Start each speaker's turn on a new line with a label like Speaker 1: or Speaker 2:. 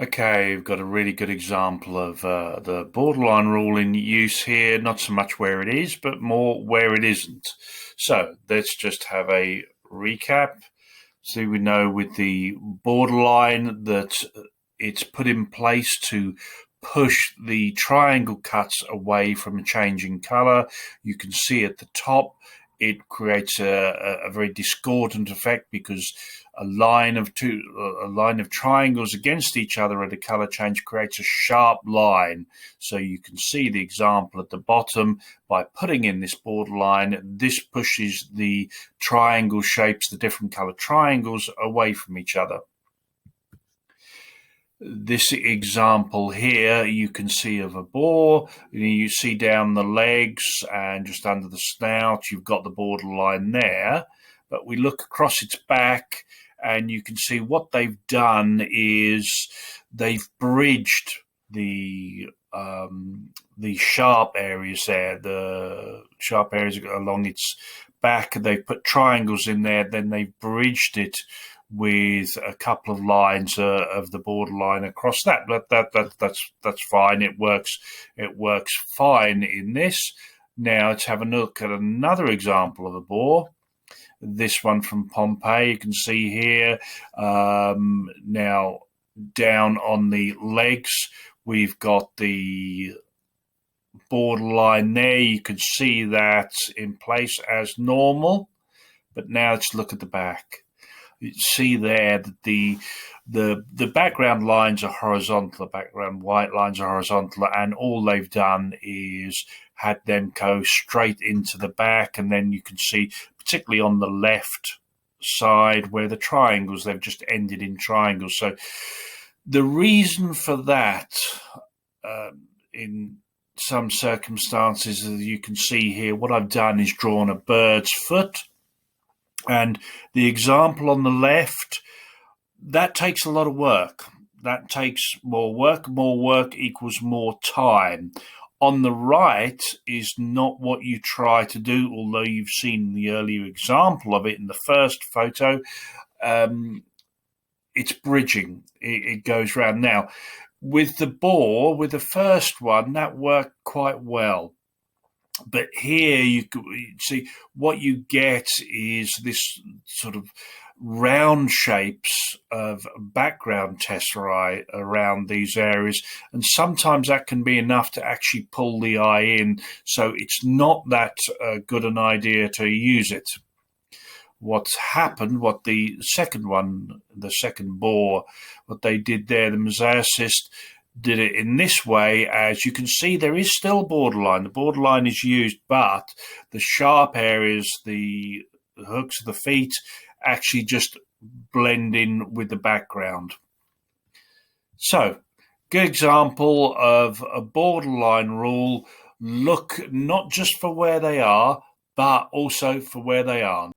Speaker 1: Okay, we've got a really good example of the borderline rule in use here, not so much where it is, but more where it isn't. So let's just have a recap. So we know with the borderline that it's put in place to push the triangle cuts away from changing color. You can see at the top it creates a very discordant effect because a line of triangles against each other at a color change creates a sharp line. So you can see the example at the bottom. By putting in this borderline, this pushes the triangle shapes, the different color triangles, away from each other. This example here you can see of a boar. You see down the legs and just under the snout you've got the borderline there, but we look across its back and you can see what they've done is they've bridged the sharp areas there, the sharp areas along its back. They've put triangles in there, then they've bridged it with a couple of lines of the borderline across that. That's fine. It works fine in this. Now let's have a look at another example of a boar. This one from Pompeii. You can see here now down on the legs we've got the borderline there. You can see that in place as normal, but now let's look at the back. You see there that the background lines are horizontal, the background white lines are horizontal, and all they've done is had them go straight into the back. And then you can see, particularly on the left side where the triangles, they've just ended in triangles. So the reason for that, in some circumstances, as you can see here, what I've done is drawn a bird's foot. And the example on the left, that takes a lot of work. That takes more work. More work equals more time. On the right is not what you try to do, although you've seen the earlier example of it in the first photo. It's bridging. It goes round. Now, with the boar, with the first one, that worked quite well. But here you see what you get is this sort of round shapes of background tesserae around these areas, and sometimes that can be enough to actually pull the eye in. So it's not that good an idea to use it. What's happened, what the second boar, what they did there, the mosaicists, did it in this way. As you can see, there is still borderline. The borderline is used, but the sharp areas, the hooks of the feet, actually just blend in with the background. So, good example of a borderline rule. Look not just for where they are, but also for where they aren't.